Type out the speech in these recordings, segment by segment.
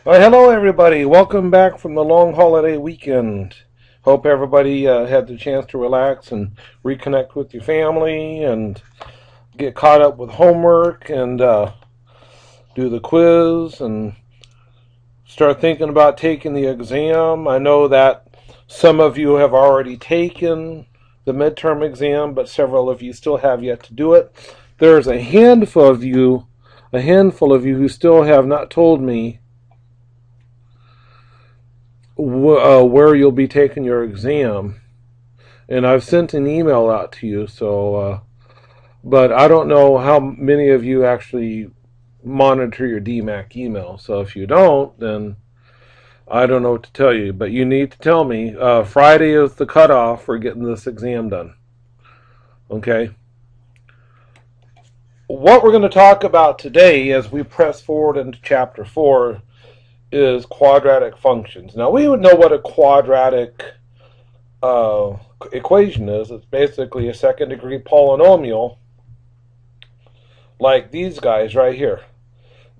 Well, hello everybody. Welcome back from the long holiday weekend. Hope everybody had the chance to relax and reconnect with your family and get caught up with homework and do the quiz and start thinking about taking the exam. I know that some of you have already taken the midterm exam, but several of you still have yet to do it. There's a handful of you who still have not told me where you'll be taking your exam, and I've sent an email out to you. But I don't know how many of you actually monitor your DMAC email. So if you don't, then I don't know what to tell you. But you need to tell me. Friday is the cutoff for getting this exam done. Okay. What we're going to talk about today, as we press forward into Chapter 4, is quadratic functions. Now we would know what a quadratic equation is. It's basically a second degree polynomial like these guys right here.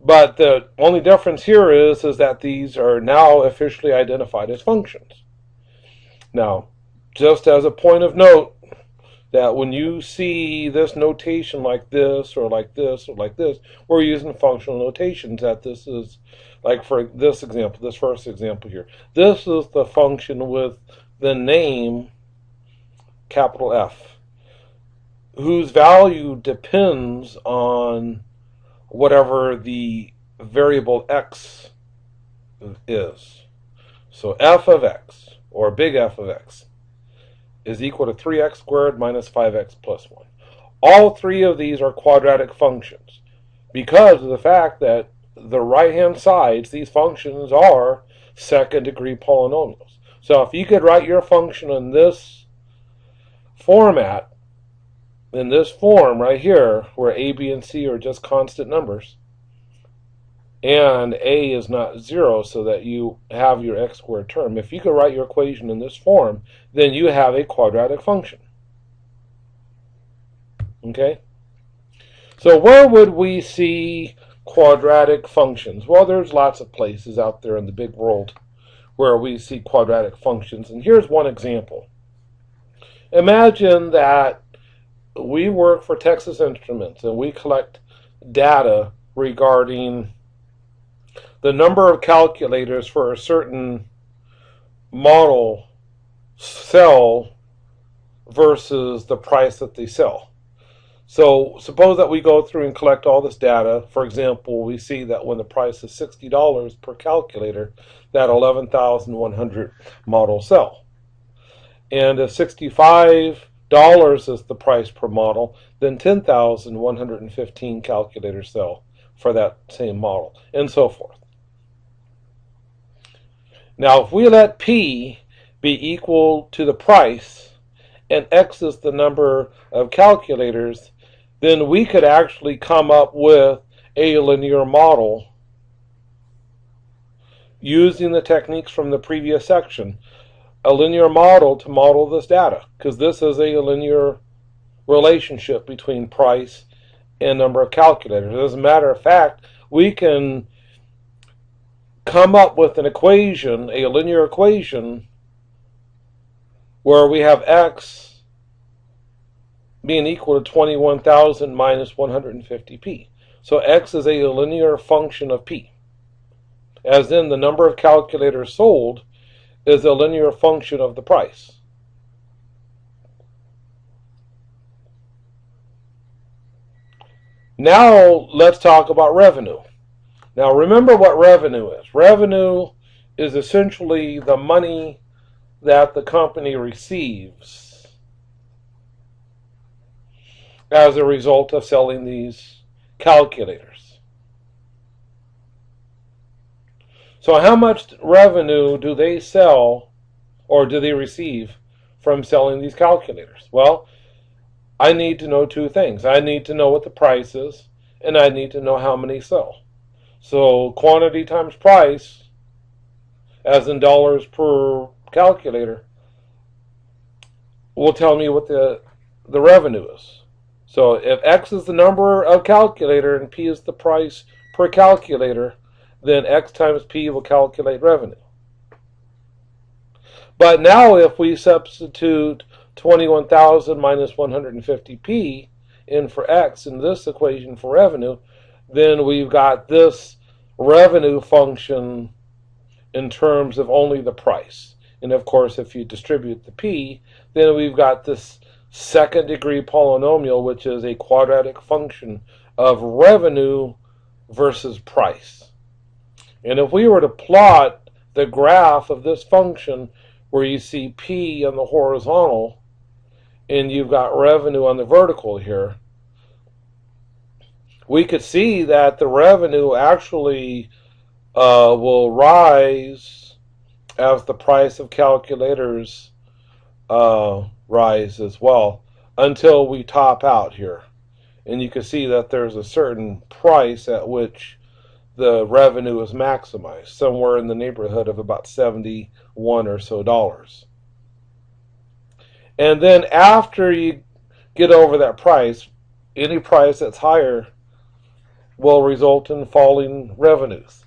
But the only difference here is that these are now officially identified as functions. Now, just as a point of note, that when you see this notation like this or like this or like this, we're using functional notations. That this is, like for this example, this first example here, this is the function with the name capital F, whose value depends on whatever the variable x is. So f of x, or big F of x, is equal to 3x squared minus 5x plus 1. All three of these are quadratic functions because of the fact that the right-hand sides, these functions are second-degree polynomials. So if you could write your function in this format, in this form right here, where a, b, and c are just constant numbers, and a is not 0, so that you have your x squared term. If you could write your equation in this form, then you have a quadratic function. Okay? So where would we see quadratic functions? Well, there's lots of places out there in the big world where we see quadratic functions, and here's one example. Imagine that we work for Texas Instruments and we collect data regarding the number of calculators for a certain model sell versus the price that they sell. So suppose that we go through and collect all this data. For example, we see that when the price is $60 per calculator, that 11,100 models sell. And if $65 is the price per model, then 10,115 calculators sell for that same model, and so forth. Now, if we let P be equal to the price, and X is the number of calculators, then we could actually come up with a linear model using the techniques from the previous section. A linear model to model this data, because this is a linear relationship between price and number of calculators. As a matter of fact, we can come up with an equation, a linear equation, where we have x being equal to 21,000 minus 150p. So x is a linear function of p, as in the number of calculators sold is a linear function of the price. Now let's talk about revenue. Now remember what revenue is. Revenue is essentially the money that the company receives as a result of selling these calculators. So how much revenue do they sell, or do they receive, from selling these calculators? Well, I need to know two things. I need to know what the price is, and I need to know how many sell. So quantity times price, as in dollars per calculator, will tell me what the revenue is. So if X is the number of calculator and P is the price per calculator, then X times P will calculate revenue. But now if we substitute 21,000 minus 150P in for X in this equation for revenue, then we've got this revenue function in terms of only the price. And of course, if you distribute the P, then we've got this second degree polynomial, which is a quadratic function of revenue versus price. And if we were to plot the graph of this function where you see P on the horizontal and you've got revenue on the vertical here, we could see that the revenue actually will rise as the price of calculators rise as well until we top out here. And you can see that there's a certain price at which the revenue is maximized, somewhere in the neighborhood of about $71 or so. And then after you get over that price, any price that's higher will result in falling revenues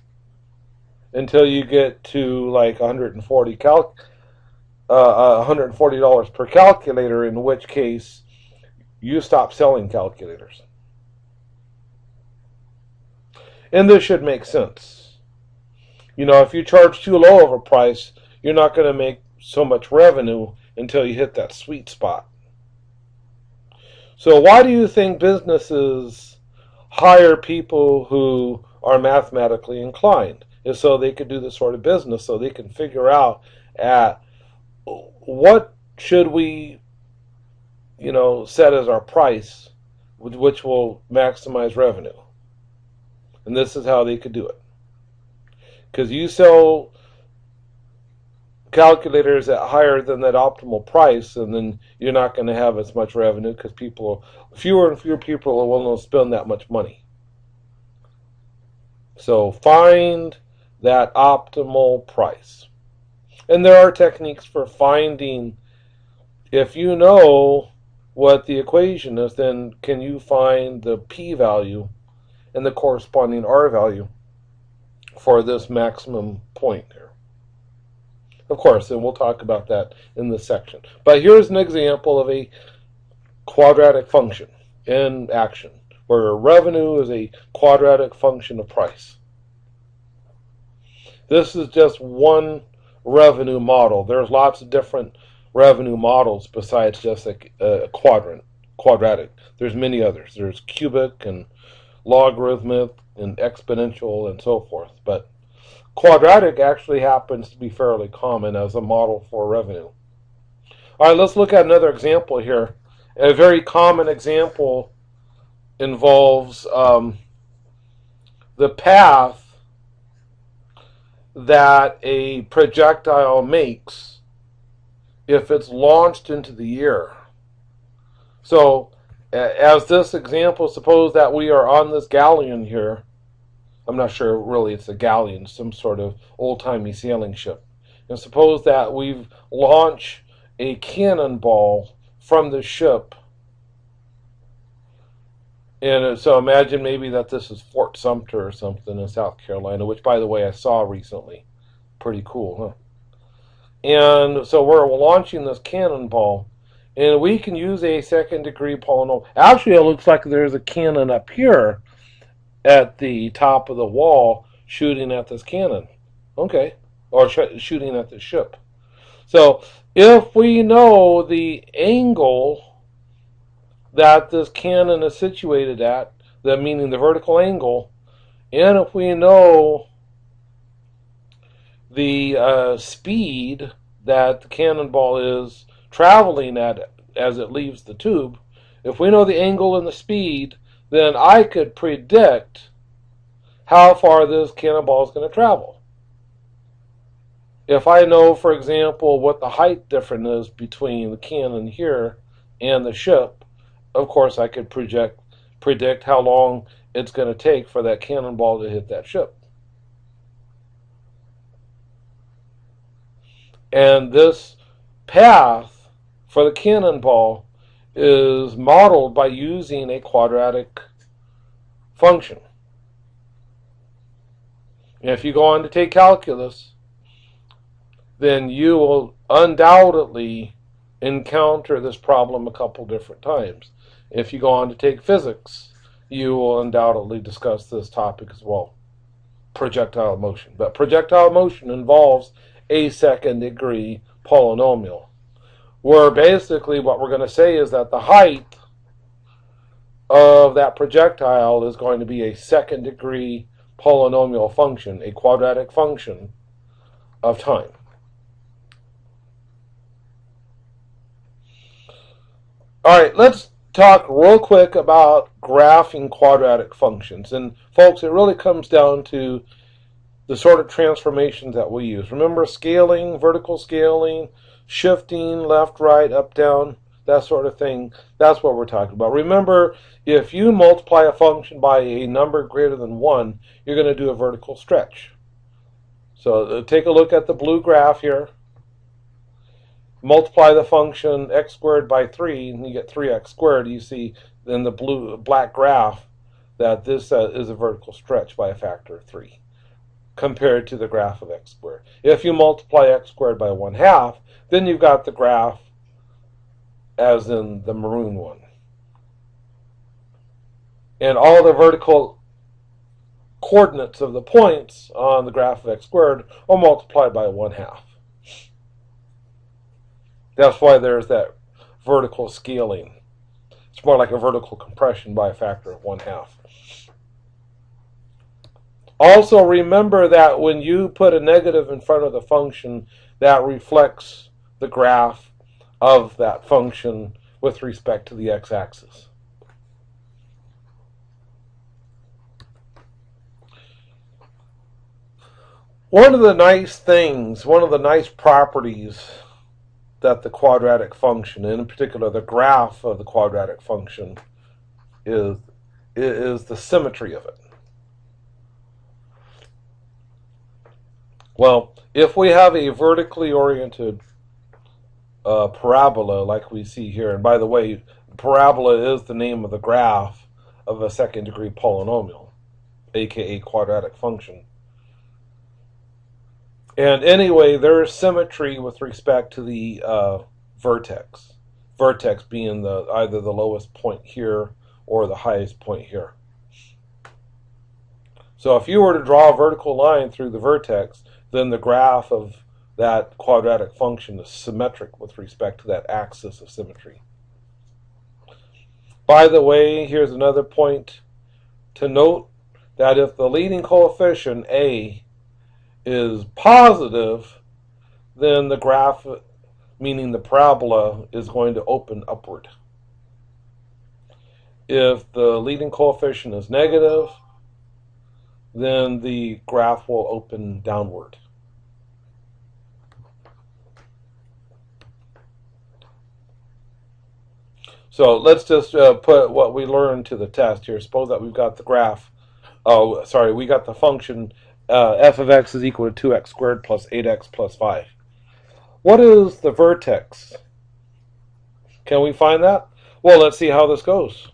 until you get to like $140 per calculator, in which case you stop selling calculators. And this should make sense. You know, if you charge too low of a price, you're not going to make so much revenue until you hit that sweet spot. So why do you think businesses hire people who are mathematically inclined? Is so they could do this sort of business, so they can figure out at what should we, set as our price, which will maximize revenue. And this is how they could do it. Because you sell calculators at higher than that optimal price, and then you're not going to have as much revenue because fewer and fewer people are willing to spend that much money. So find that optimal price. And there are techniques for finding. If you know what the equation is, then can you find the p-value and the corresponding r-value for this maximum point there? Of course, and we'll talk about that in this section. But here's an example of a quadratic function in action, where revenue is a quadratic function of price. This is just one revenue model. There's lots of different revenue models besides just a quadratic. There's many others. There's cubic and logarithmic and exponential and so forth. But quadratic actually happens to be fairly common as a model for revenue. All right, let's look at another example here. A very common example involves the path that a projectile makes if it's launched into the air. So, as this example, suppose that we are on this galleon here. I'm not sure really it's a galleon, some sort of old-timey sailing ship. And suppose that we've launched a cannonball from the ship. And so imagine maybe that this is Fort Sumter or something in South Carolina, which, by the way, I saw recently. Pretty cool, huh? And so we're launching this cannonball, and we can use a second-degree polynomial. Actually, it looks like there's a cannon up here at the top of the wall shooting at this cannon. Okay. Or shooting at the ship. So if we know the angle that this cannon is situated at, meaning the vertical angle, and if we know the speed that the cannonball is traveling at as it leaves the tube, if we know the angle and the speed, then I could predict how far this cannonball is going to travel. If I know, for example, what the height difference is between the cannon here and the ship, of course I could predict how long it's going to take for that cannonball to hit that ship. And this path for the cannonball is modeled by using a quadratic function. If you go on to take calculus, then you will undoubtedly encounter this problem a couple different times. If you go on to take physics, you will undoubtedly discuss this topic as well, projectile motion. But projectile motion involves a second degree polynomial, where basically what we're going to say is that the height of that projectile is going to be a second degree polynomial function, a quadratic function of time. All right, let's talk real quick about graphing quadratic functions. And folks, it really comes down to the sort of transformations that we use. Remember scaling, vertical scaling, shifting, left, right, up, down, that sort of thing. That's what we're talking about. Remember, if you multiply a function by a number greater than 1, you're going to do a vertical stretch. So take a look at the blue graph here. Multiply the function x squared by 3, and you get 3x squared. You see in the black graph that this is a vertical stretch by a factor of 3 compared to the graph of x squared. If you multiply x squared by 1/2, then you've got the graph as in the maroon one. And all the vertical coordinates of the points on the graph of x squared are multiplied by 1/2. That's why there's that vertical scaling. It's more like a vertical compression by a factor of 1/2. Also remember that when you put a negative in front of the function, that reflects the graph of that function with respect to the x-axis. One of the nice properties that the quadratic function, and in particular the graph of the quadratic function, is the symmetry of it. Well, if we have a vertically oriented parabola like we see here, and by the way, parabola is the name of the graph of a second degree polynomial, aka quadratic function. And anyway, there is symmetry with respect to the vertex. Vertex being either the lowest point here or the highest point here. So if you were to draw a vertical line through the vertex, then the graph of that quadratic function is symmetric with respect to that axis of symmetry. By the way, here's another point to note, that if the leading coefficient, A, is positive, then the graph, meaning the parabola, is going to open upward. If the leading coefficient is negative, then the graph will open downward. So let's just put what we learned to the test here. Suppose that we've got the graph, we got the function f of x is equal to 2x squared plus 8x plus 5. What is the vertex? Can we find that? Well, let's see how this goes.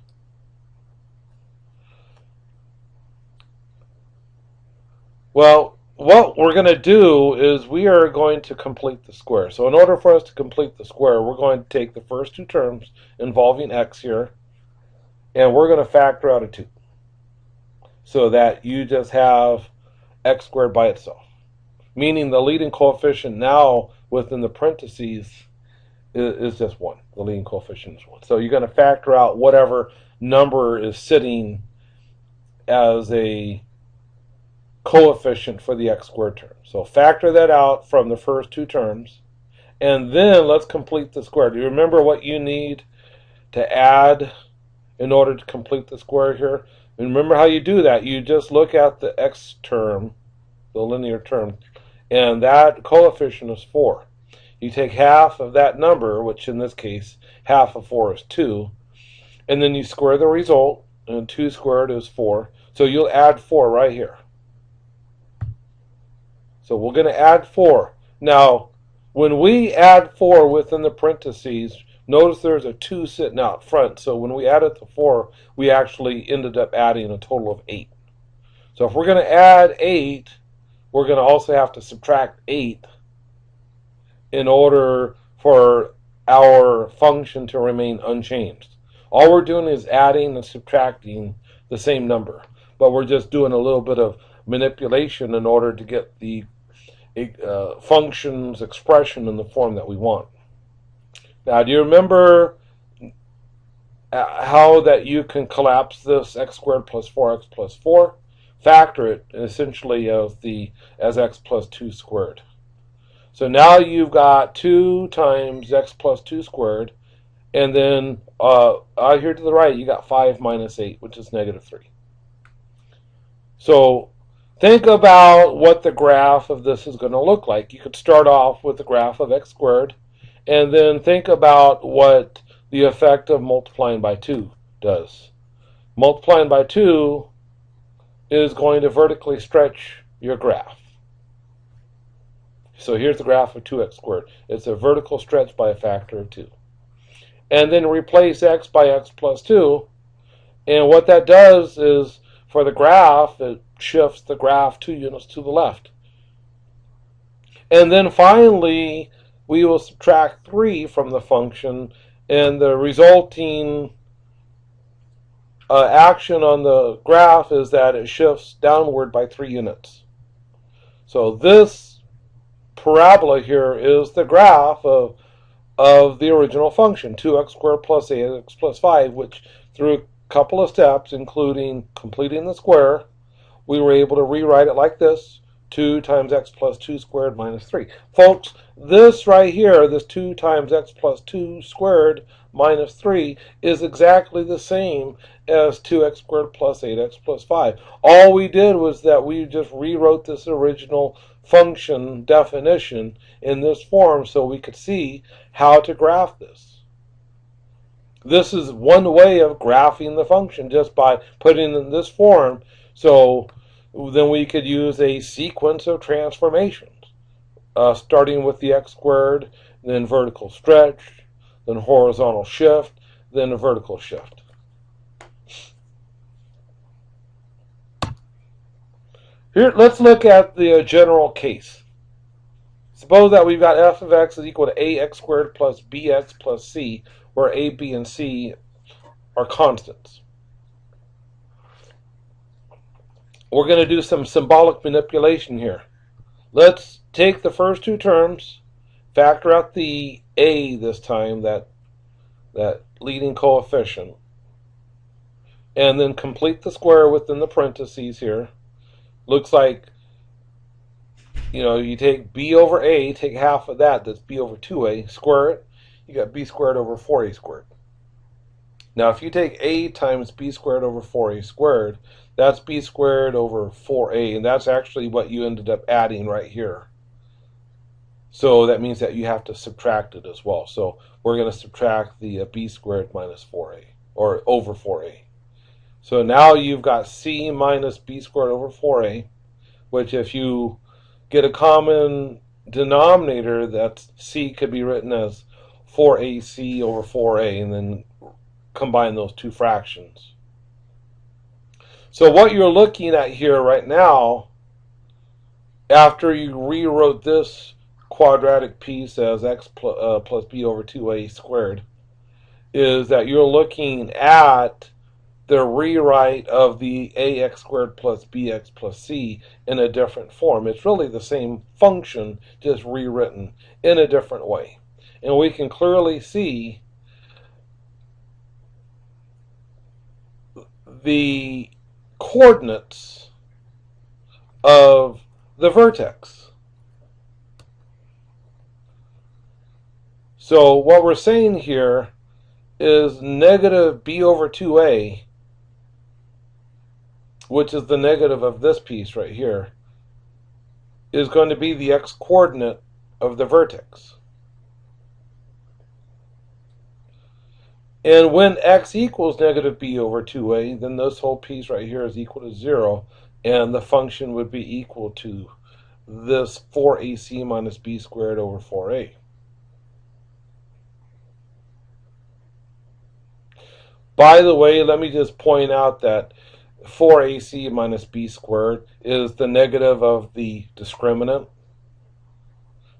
Well, what we're going to do is we are going to complete the square. So in order for us to complete the square, we're going to take the first two terms involving x here, and we're going to factor out a 2. So that you just have x squared by itself. Meaning the leading coefficient now within the parentheses is just 1. The leading coefficient is 1. So you're going to factor out whatever number is sitting as a coefficient for the x squared term. So factor that out from the first two terms, and then let's complete the square. Do you remember what you need to add in order to complete the square here? And remember how you do that. You just look at the x term, the linear term, and that coefficient is 4. You take half of that number, which in this case, half of 4 is 2, and then you square the result, and 2 squared is 4. So you'll add 4 right here. So we're going to add 4. Now, when we add 4 within the parentheses, notice there's a 2 sitting out front. So when we added the 4, we actually ended up adding a total of 8. So if we're going to add 8, we're going to also have to subtract 8 in order for our function to remain unchanged. All we're doing is adding and subtracting the same number, but we're just doing a little bit of manipulation in order to get the function's expression in the form that we want. Now, do you remember how that you can collapse this x squared plus 4x plus 4? Factor it essentially as x plus 2 squared. So now you've got 2 times x plus 2 squared, and then out here to the right you got 5 minus 8, which is negative 3. So think about what the graph of this is going to look like. You could start off with the graph of x squared, and then think about what the effect of multiplying by 2 does. Multiplying by 2 is going to vertically stretch your graph. So here's the graph of 2x squared. It's a vertical stretch by a factor of 2. And then replace x by x plus 2. And what that does is, for the graph, it shifts the graph 2 units to the left. And then finally, we will subtract 3 from the function, and the resulting action on the graph is that it shifts downward by 3 units. So this parabola here is the graph of the original function, 2x squared plus 8x plus 5, which through a couple of steps, including completing the square, we were able to rewrite it like this: 2 times x plus 2 squared minus 3. Folks, this right here, this 2 times x plus 2 squared minus 3, is exactly the same as 2x squared plus 8x plus 5. All we did was that we just rewrote this original function definition in this form so we could see how to graph this. This is one way of graphing the function, just by putting it in this form. So then we could use a sequence of transformations, starting with the x squared, then vertical stretch, then horizontal shift, then a vertical shift. Here, let's look at the general case. Suppose that we've got f of x is equal to ax squared plus bx plus c, where a, b, and c are constants. We're going to do some symbolic manipulation here. Let's take the first two terms, factor out the a this time, that leading coefficient, and then complete the square within the parentheses here. Looks like, you take b over a, take half of that, that's b over 2a, square it, you got b squared over 4a squared. Now if you take a times b squared over 4a squared, that's b squared over 4a, and that's actually what you ended up adding right here. So that means that you have to subtract it as well. So we're going to subtract the b squared minus 4a, or over 4a. So now you've got c minus b squared over 4a, which if you get a common denominator, that c could be written as 4ac over 4a, and then combine those two fractions. So what you're looking at here right now, after you rewrote this quadratic piece as x plus b over 2a squared, is that you're looking at the rewrite of the ax squared plus bx plus c in a different form. It's really the same function, just rewritten in a different way. And we can clearly see the coordinates of the vertex. So what we're saying here is negative b over 2a, which is the negative of this piece right here, is going to be the x-coordinate of the vertex. And when x equals negative b over 2a, then this whole piece right here is equal to 0, and the function would be equal to this 4ac minus b squared over 4a. By the way, let me just point out that 4ac minus b squared is the negative of the discriminant.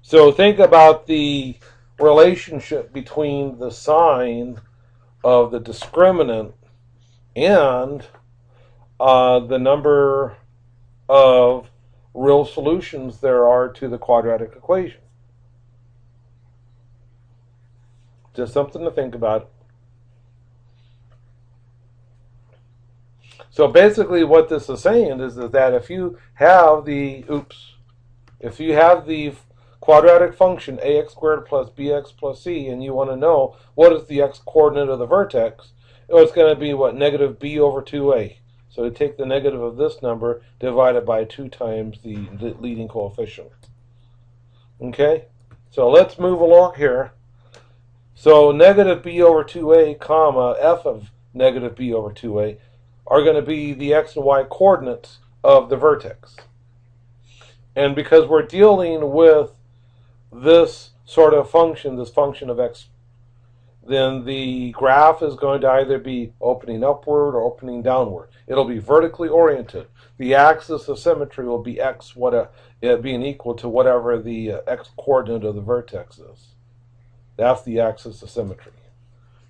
So think about the relationship between the sign of the discriminant and the number of real solutions there are to the quadratic equation. Just something to think about. So basically what this is saying is that if you have the quadratic function ax squared plus bx plus c, and you want to know what is the x-coordinate of the vertex, it's going to be what? Negative b over 2a. So to take the negative of this number divided by 2 times the leading coefficient. Okay? So let's move along here. So negative b over 2a, comma, f of negative b over 2a are going to be the x and y coordinates of the vertex. And because we're dealing with this sort of function, this function of x, then the graph is going to either be opening upward or opening downward. It'll be vertically oriented. The axis of symmetry will be x, being equal to whatever the x-coordinate of the vertex is. That's the axis of symmetry.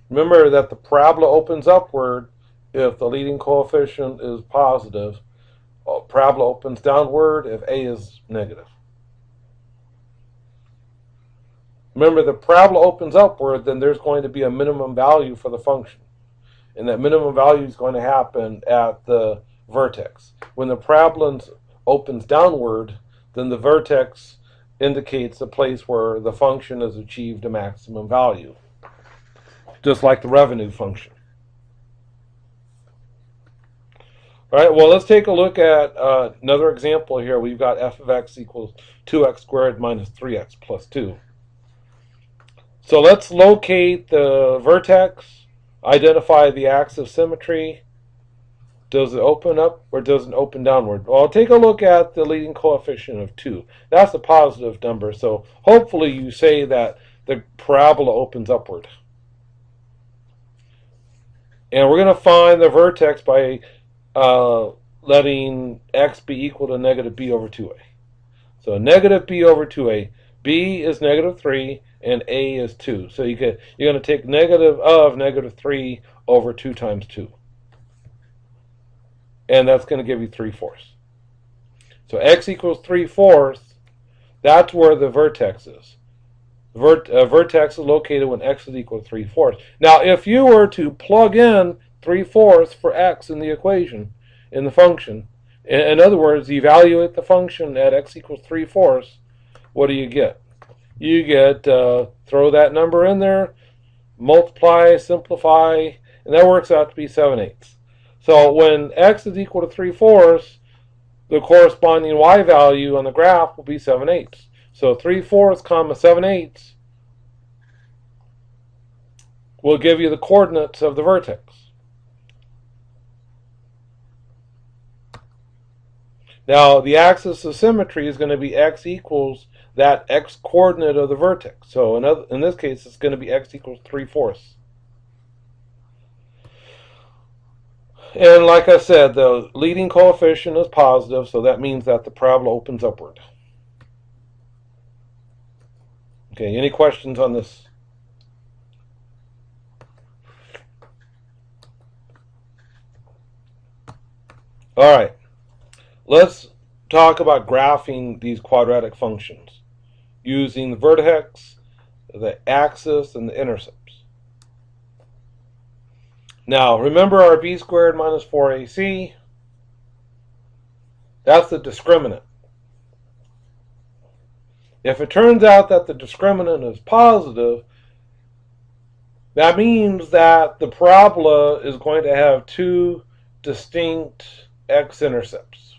Remember that the parabola opens upward if the leading coefficient is positive. Parabola opens downward if a is negative. Remember, the parabola opens upward, then there's going to be a minimum value for the function. And that minimum value is going to happen at the vertex. When the parabola opens downward, then the vertex indicates the place where the function has achieved a maximum value. Just like the revenue function. All right, well, let's take a look at another example here. We've got f of x equals 2x squared minus 3x plus 2. So let's locate the vertex, identify the axis of symmetry. Does it open up or does it open downward? Well, take a look at the leading coefficient of 2. That's a positive number, so hopefully you say that the parabola opens upward. And we're going to find the vertex by letting x be equal to negative b over 2a. So negative b over 2a. b is negative 3 and a is 2. So you're going to take negative of negative 3 over 2 times 2. And that's going to give you 3/4. So x equals 3/4. That's where the vertex is. Vertex is located when x is equal to 3/4. Now, if you were to plug in 3/4 for x in the equation, in the function, in other words, evaluate the function at x equals 3/4, what do you get? You get, throw that number in there, multiply, simplify, and that works out to be 7/8. So when x is equal to 3/4, the corresponding y value on the graph will be 7/8. So 3/4 comma 7/8 will give you the coordinates of the vertex. Now the axis of symmetry is going to be x equals that x coordinate of the vertex. So in this case, it's going to be x equals 3/4. And like I said, the leading coefficient is positive, so that means that the parabola opens upward. Okay, any questions on this? All right, let's talk about graphing these quadratic functions using the vertex, the axis, and the intercepts. Now, remember our b squared minus 4ac? That's the discriminant. If it turns out that the discriminant is positive, that means that the parabola is going to have 2 distinct x-intercepts.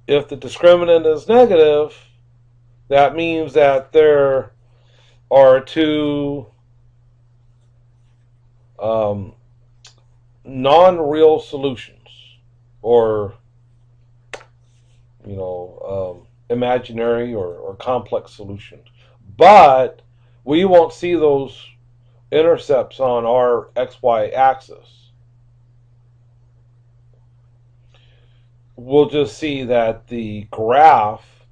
If the discriminant is negative, that means that there are 2 non-real solutions, or imaginary or complex solutions. But we won't see those intercepts on our xy axis. we'll just see that the graph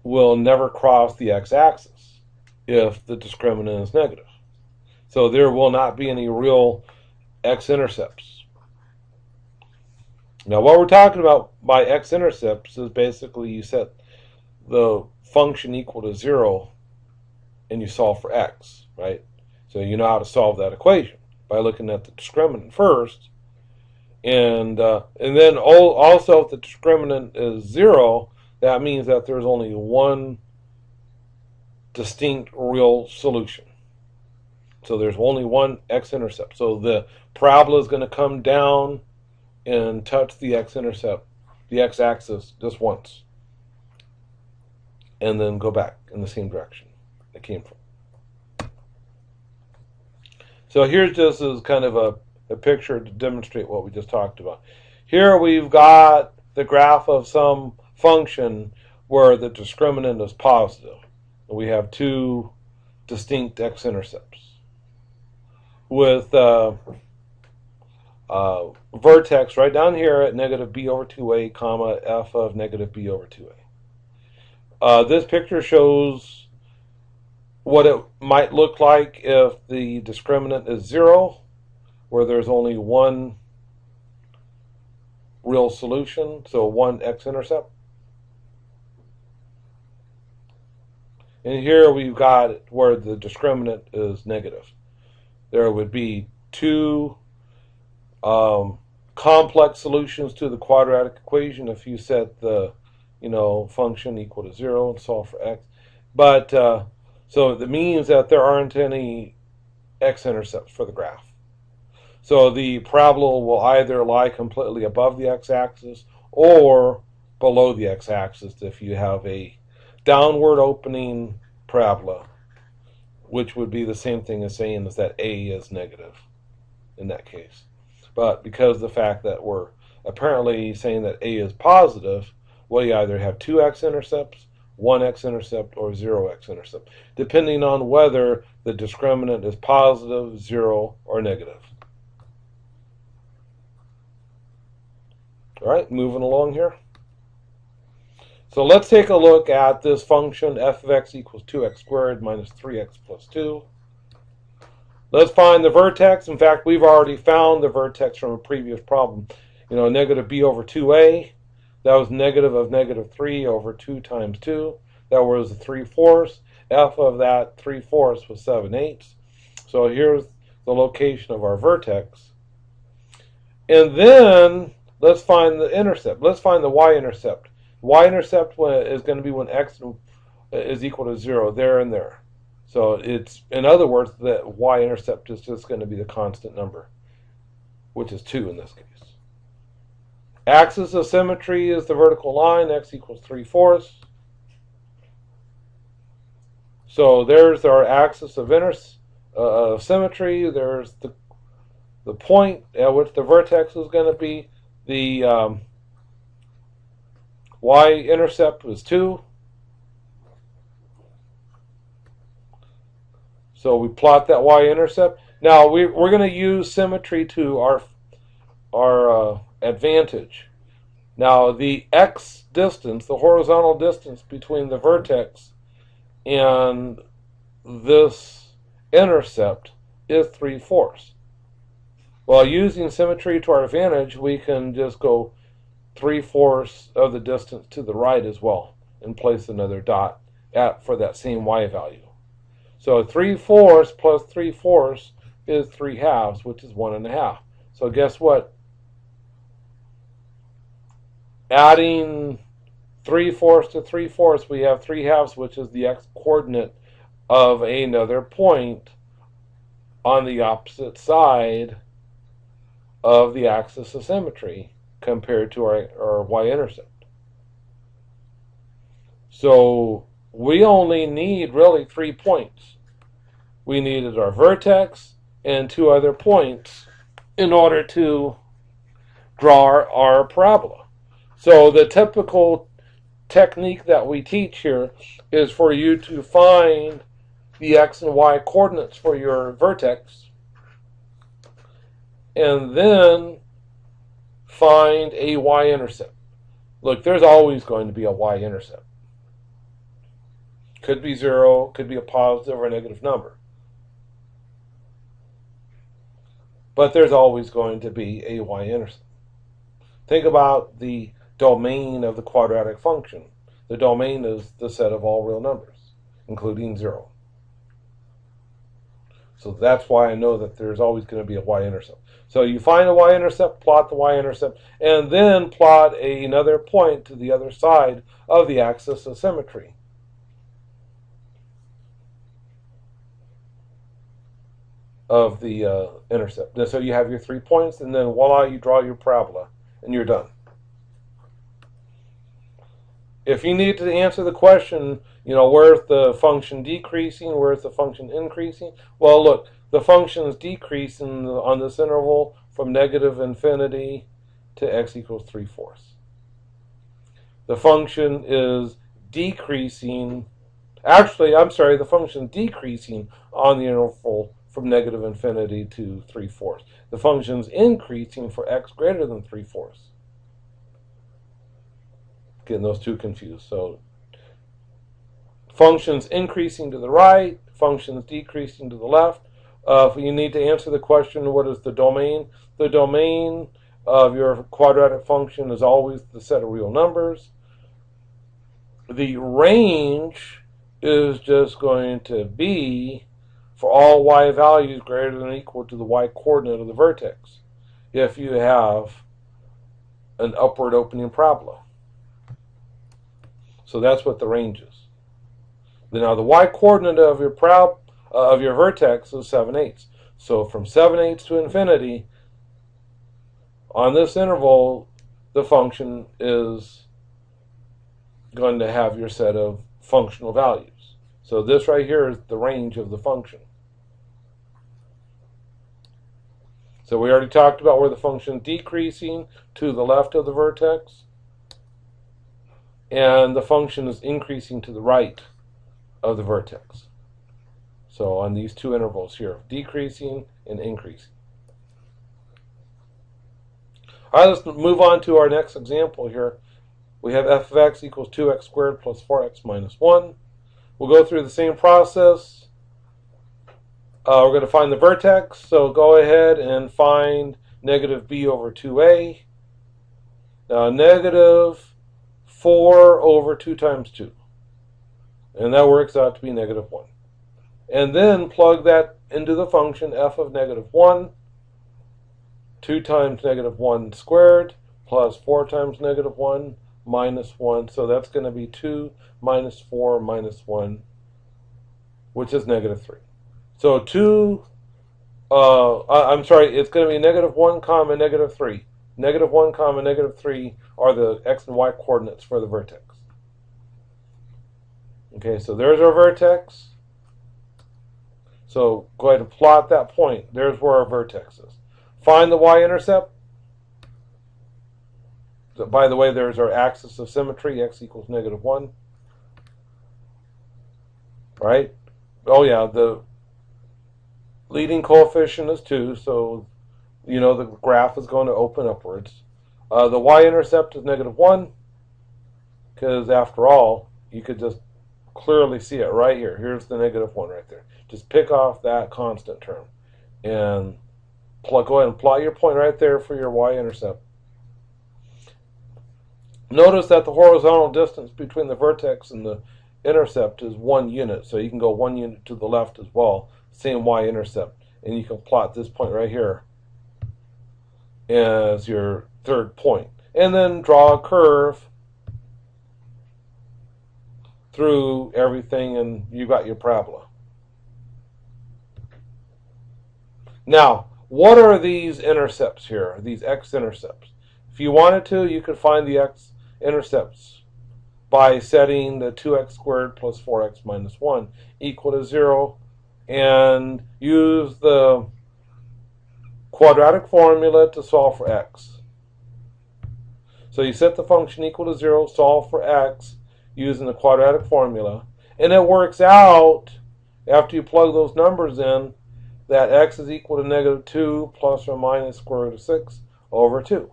will never cross the x-axis if the discriminant is negative. So there will not be any real x-intercepts. Now, what we're talking about by x-intercepts is basically you set the function equal to 0 and you solve for x, right? So you know how to solve that equation by looking at the discriminant first. And then also if the discriminant is 0, that means that there's only one distinct real solution. So there's only one x-intercept. So the parabola is going to come down and touch the x-intercept, the x-axis, just once. And then go back in the same direction it came from. So here's just as kind of a picture to demonstrate what we just talked about. Here we've got the graph of some function where the discriminant is positive. We have two distinct x-intercepts with vertex right down here at negative b over 2a, comma, f of negative b over 2a. This picture shows what it might look like if the discriminant is 0, where there's only one real solution, so one x-intercept. And here we've got it where the discriminant is negative. There would be two complex solutions to the quadratic equation if you set the function equal to 0 and solve for x. But so that means that there aren't any x-intercepts for the graph. So the parabola will either lie completely above the x-axis or below the x-axis if you have a downward opening parabola, which would be the same thing as saying is that a is negative in that case. But because of the fact that we're apparently saying that a is positive, we either have two x-intercepts, one x-intercept, or zero x-intercept, depending on whether the discriminant is positive, 0, or negative. All right, moving along here. So let's take a look at this function f of x equals 2x squared minus 3x plus 2. Let's find the vertex. In fact, we've already found the vertex from a previous problem. Negative b over 2a, that was negative of negative 3 over 2 times 2. That was 3/4. F of that 3/4 was 7/8. So here's the location of our vertex. And then let's find the intercept. Let's find the y-intercept. Y-intercept is going to be when x is equal to 0, there and there. So it's, in other words, the y-intercept is just going to be the constant number, which is 2 in this case. Axis of symmetry is the vertical line, x equals 3/4. So there's our axis of symmetry. There's the point at which the vertex is going to be. The y-intercept was 2. So we plot that y-intercept. Now we're going to use symmetry to our advantage. Now the x distance, the horizontal distance between the vertex and this intercept is 3/4. Well, using symmetry to our advantage, we can just go 3/4 of the distance to the right as well and place another dot for that same y value. So 3/4 plus 3/4 is 3/2, which is 1.5. So guess what? Adding 3/4 to 3/4, we have 3/2, which is the x-coordinate of another point on the opposite side of the axis of symmetry compared to our y-intercept. So we only need really 3 points. We needed our vertex and 2 other points in order to draw our parabola. So the typical technique that we teach here is for you to find the x and y coordinates for your vertex and then find a y-intercept. Look, there's always going to be a y-intercept. Could be 0, could be a positive or a negative number. But there's always going to be a y-intercept. Think about the domain of the quadratic function. The domain is the set of all real numbers, including 0. So that's why I know that there's always going to be a y-intercept. So you find a y-intercept, plot the y-intercept, and then plot another point to the other side of the axis of symmetry. Of the intercept. And so you have your 3 points, and then voila, you draw your parabola, and you're done. If you need to answer the question, where's the function decreasing, where's the function increasing? Well, look, the function is decreasing on this interval from negative infinity to x equals 3/4. The function is decreasing, the function decreasing on the interval from negative infinity to 3/4. The function is increasing for x greater than 3/4. Getting those two confused. So functions increasing to the right, functions decreasing to the left. If you need to answer the question, what is the domain? The domain of your quadratic function is always the set of real numbers. The range is just going to be for all y values greater than or equal to the y coordinate of the vertex if you have an upward opening parabola. So that's what the range is. Now the y coordinate of your vertex is 7/8. So from 7/8 to infinity, on this interval, the function is going to have your set of functional values. So this right here is the range of the function. So we already talked about where the function is decreasing to the left of the vertex, and the function is increasing to the right of the vertex. So on these two intervals here, decreasing and increasing. All right, let's move on to our next example here. We have f of x equals 2x squared plus 4x minus 1. We'll go through the same process. We're going to find the vertex, so go ahead and find negative b over 2a. Now negative 4 over 2 times 2. And that works out to be negative 1. And then plug that into the function f of negative 1. 2 times negative 1 squared plus 4 times negative 1 minus 1. So that's going to be 2 minus 4 minus 1, which is negative 3. So it's going to be negative 1 comma negative 3. Negative 1 comma negative 3 are the x and y coordinates for the vertex. Okay, so there's our vertex. So go ahead and plot that point. There's where our vertex is. Find the y-intercept. So, by the way, there's our axis of symmetry, x equals negative 1. Right? Oh yeah, the leading coefficient is 2, so the graph is going to open upwards. The y-intercept is negative 1, because after all, you could just clearly see it right here. Here's the negative 1 right there. Just pick off that constant term and go ahead and plot your point right there for your y-intercept. Notice that the horizontal distance between the vertex and the intercept is 1 unit, so you can go 1 unit to the left as well, same y-intercept, and you can plot this point right here as your third point, and then draw a curve through everything, and you got your parabola. Now, what are these intercepts here, these x-intercepts? If you wanted to, you could find the x-intercepts by setting the 2x squared plus 4x minus 1 equal to 0, and use the quadratic formula to solve for x. So you set the function equal to 0, solve for x using the quadratic formula, and it works out, after you plug those numbers in, that x is equal to negative 2 plus or minus square root of 6 over 2.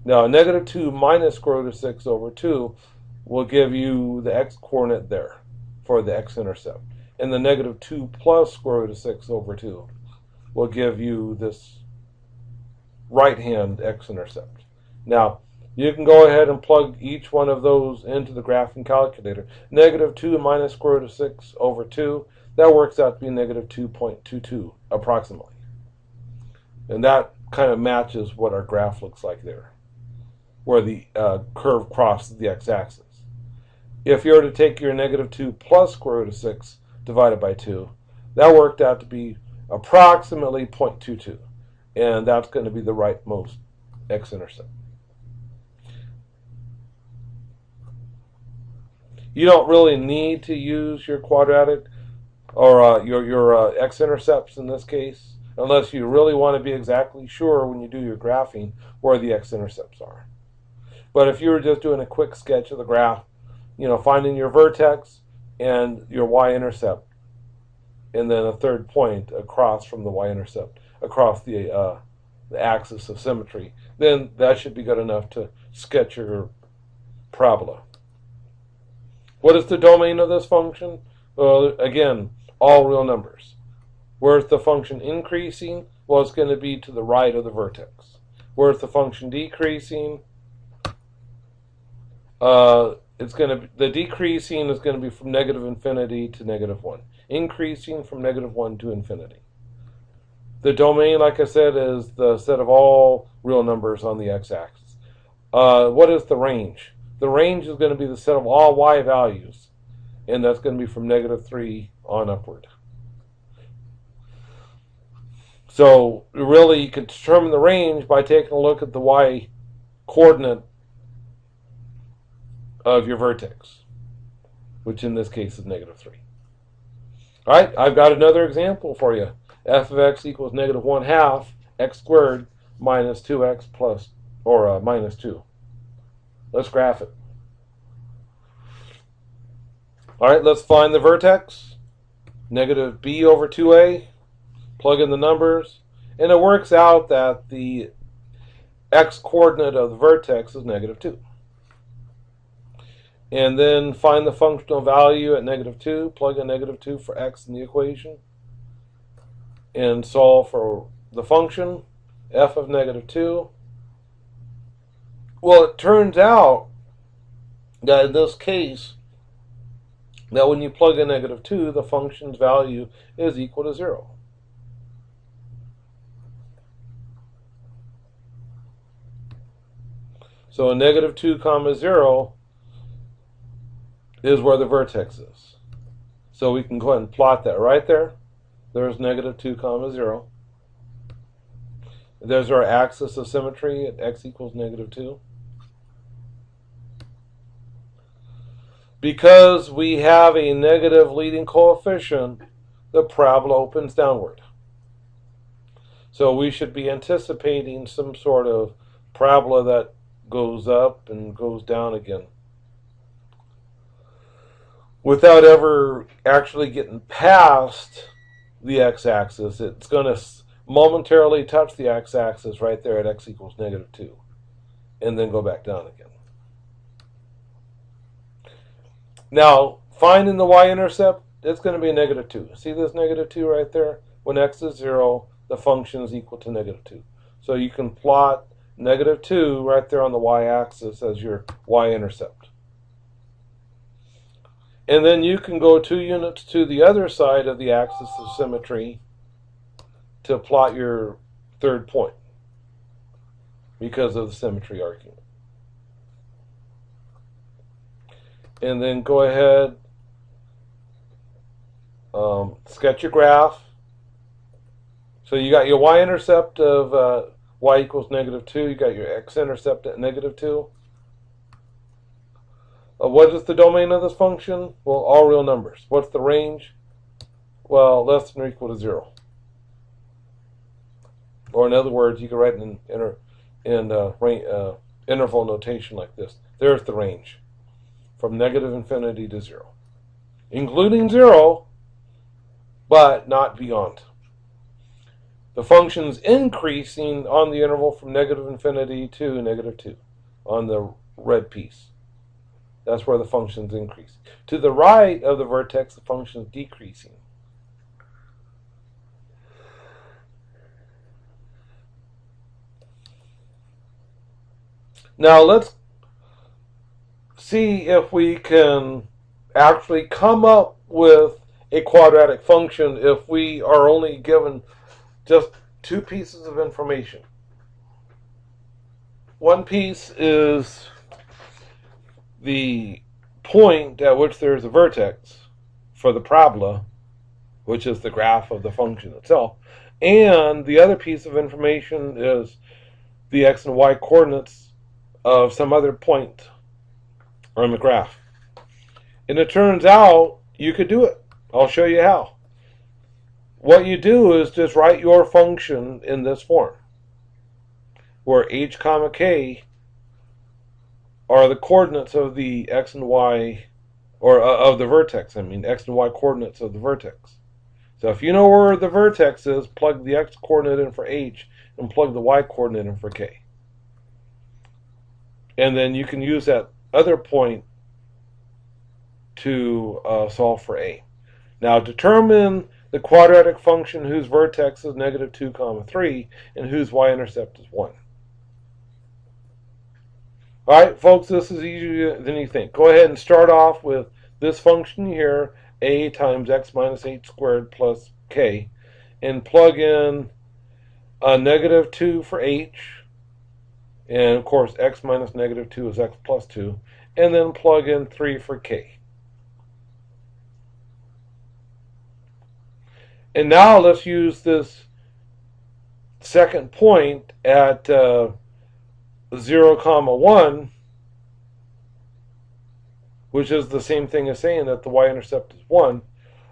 Now, negative 2 minus square root of 6 over 2 will give you the x-coordinate there for the x-intercept. And the negative 2 plus square root of 6 over 2 will give you this right-hand x-intercept. Now, you can go ahead and plug each one of those into the graphing calculator. Negative 2 minus square root of 6 over 2, that works out to be negative 2.22 approximately. And that kind of matches what our graph looks like there, where the curve crosses the x-axis. If you were to take your negative 2 plus square root of 6 divided by 2, that worked out to be approximately 0.22. And that's going to be the rightmost x-intercept. You don't really need to use your quadratic or your x-intercepts in this case, unless you really want to be exactly sure when you do your graphing where the x-intercepts are. But if you were just doing a quick sketch of the graph, finding your vertex and your y-intercept, and then a third point across from the y-intercept, across the axis of symmetry, then that should be good enough to sketch your parabola. What is the domain of this function? Well, again, all real numbers. Where's the function increasing? Well, it's going to be to the right of the vertex. Where's the function decreasing? The decreasing is going to be from negative infinity to negative 1. Increasing from negative 1 to infinity. The domain, like I said, is the set of all real numbers on the x-axis. What is the range? The range is going to be the set of all y values, and that's going to be from negative 3 on upward. So really you can determine the range by taking a look at the y coordinate of your vertex, which in this case is negative 3. All right, I've got another example for you. F of x equals negative 1/2 x squared minus 2x plus, or minus 2. Let's graph it. All right, let's find the vertex. Negative b over 2a. Plug in the numbers. And it works out that the x-coordinate of the vertex is negative 2. And then find the functional value at negative 2. Plug in negative 2 for x in the equation. And solve for the function, f of negative 2. Well, it turns out that in this case, that when you plug in negative 2, the function's value is equal to 0. So a negative 2 comma 0 is where the vertex is. So we can go ahead and plot that right there. There's negative 2 comma 0. There's our axis of symmetry at x equals negative 2. Because we have a negative leading coefficient, the parabola opens downward. So we should be anticipating some sort of parabola that goes up and goes down again, without ever actually getting past the x-axis. It's going to momentarily touch the x-axis right there at x equals negative 2, and then go back down again. Now, finding the y-intercept, it's going to be negative 2. See this negative 2 right there? When x is 0, the function is equal to negative 2. So you can plot negative 2 right there on the y-axis as your y-intercept. And then you can go 2 units to the other side of the axis of symmetry to plot your third point because of the symmetry argument. And then go ahead, sketch your graph. So you got your y-intercept of y equals negative 2. You got your x-intercept at negative 2. What is the domain of this function? Well, all real numbers. What's the range? Well, less than or equal to 0. Or in other words, you can write in interval notation like this. There's the range, from negative infinity to 0, including 0, but not beyond. The function's increasing on the interval from negative infinity to negative 2 on the red piece. That's where the function's increasing. To the right of the vertex, the function's decreasing. Now let's see if we can actually come up with a quadratic function if we are only given just two pieces of information. One piece is the point at which there is a vertex for the parabola, which is the graph of the function itself, and the other piece of information is the x and y coordinates of some other point on the graph. And it turns out you could do it. I'll show you how. What you do is just write your function in this form, where h comma k are the coordinates of the x and y, or of the vertex, x and y coordinates of the vertex. So if you know where the vertex is, plug the x coordinate in for h and plug the y coordinate in for k. And then you can use that other point to solve for a. Now determine the quadratic function whose vertex is negative 2 comma 3 and whose y-intercept is 1. Alright folks, this is easier than you think. Go ahead and start off with this function here, a times x minus h squared plus k, and plug in a negative 2 for h, and of course x minus negative 2 is x plus 2, and then plug in 3 for k. And now let's use this second point at 0 comma 1, which is the same thing as saying that the y-intercept is 1,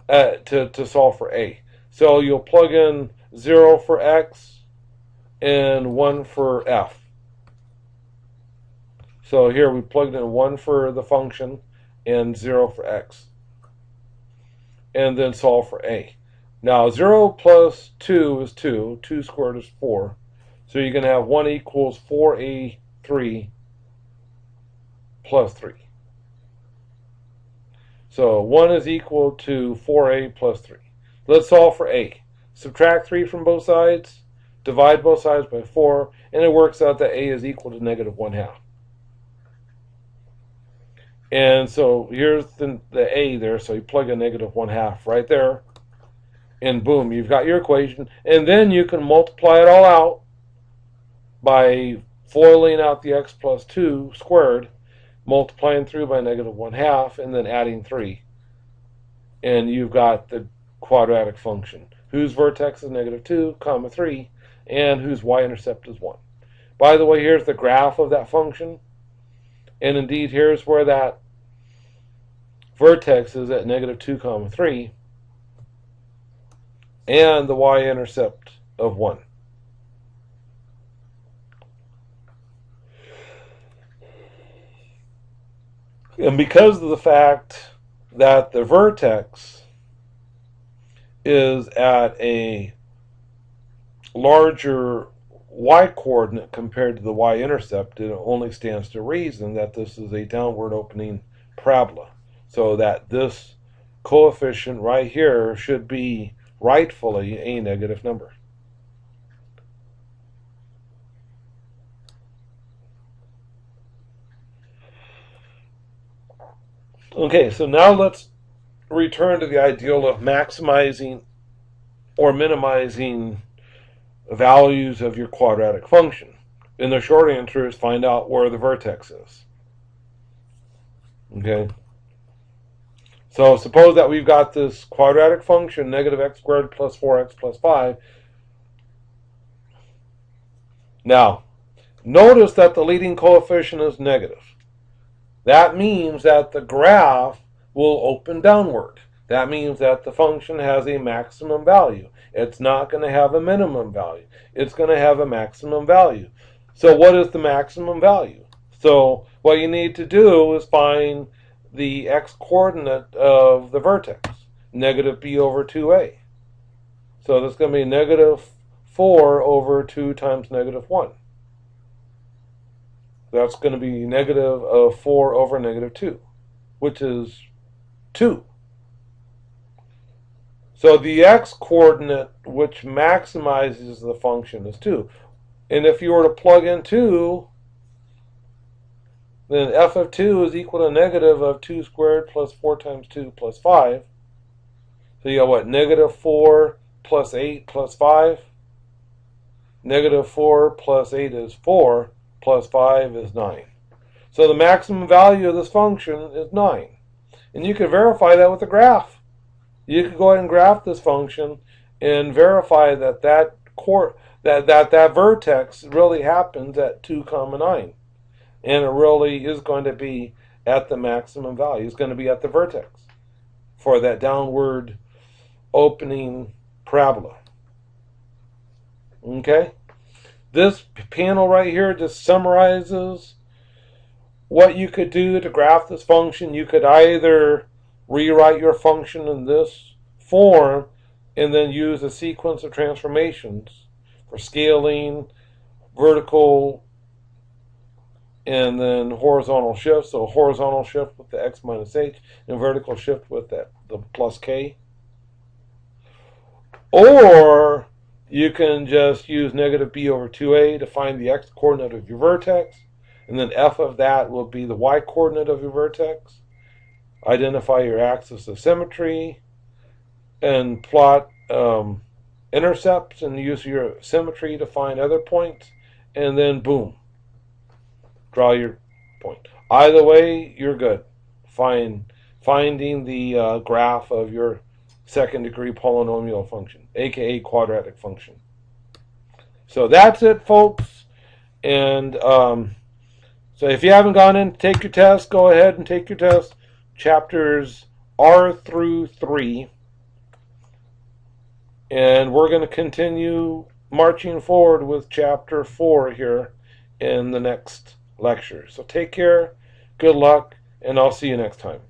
to solve for a. So you'll plug in 0 for x and 1 for f. So here we plugged in 1 for the function and 0 for x. And then solve for a. Now 0 plus 2 is 2. 2 squared is 4. So you're going to have 1 equals 4a3 plus 3. So 1 is equal to 4a plus 3. Let's solve for a. Subtract 3 from both sides, divide both sides by 4, and it works out that a is equal to negative 1/2. And so here's the a there, so you plug in negative 1/2 right there, and boom, you've got your equation. And then you can multiply it all out by foiling out the x plus 2 squared, multiplying through by negative 1/2, and then adding 3. And you've got the quadratic function, whose vertex is negative 2 comma 3, and whose y-intercept is 1. By the way, here's the graph of that function. And indeed, here's where that vertex is at negative 2 comma 3, and the y-intercept of 1. And because of the fact that the vertex is at a larger y-coordinate compared to the y-intercept, it only stands to reason that this is a downward opening parabola. So that this coefficient right here should be rightfully a negative number. Okay, so now let's return to the ideal of maximizing or minimizing values of your quadratic function. And the short answer is find out where the vertex is. Okay. So suppose that we've got this quadratic function, negative x squared plus 4x plus 5. Now, notice that the leading coefficient is negative. That means that the graph will open downward. That means that the function has a maximum value. It's not going to have a minimum value. It's going to have a maximum value. So what is the maximum value? So what you need to do is find the x-coordinate of the vertex, negative b over 2a. So that's going to be negative 4 over 2 times negative 1. That's going to be negative of 4 over negative 2, which is 2. So the x-coordinate, which maximizes the function, is 2. And if you were to plug in 2, then f of 2 is equal to negative of 2 squared plus 4 times 2 plus 5. So you got what? Negative 4 plus 8 plus 5. Negative 4 plus 8 is 4, plus 5 is 9. So the maximum value of this function is 9. And you can verify that with a graph. You could go ahead and graph this function and verify that that vertex really happens at 2, 9. And it really is going to be at the maximum value. It's going to be at the vertex for that downward opening parabola. Okay? This panel right here just summarizes what you could do to graph this function. You could either rewrite your function in this form and then use a sequence of transformations for scaling, vertical, and then horizontal shift. So horizontal shift with the x minus h, and vertical shift with the plus k. Or you can just use negative b over 2a to find the x-coordinate of your vertex, and then f of that will be the y-coordinate of your vertex. Identify your axis of symmetry, and plot intercepts, and use your symmetry to find other points, and then boom, draw your point. Either way, you're good. Finding the graph of your second degree polynomial function, aka quadratic function. So that's it, folks. And so if you haven't gone in to take your test, go ahead and take your test. Chapters R through 3. And we're going to continue marching forward with chapter 4 here in the next lecture. So take care, good luck, and I'll see you next time.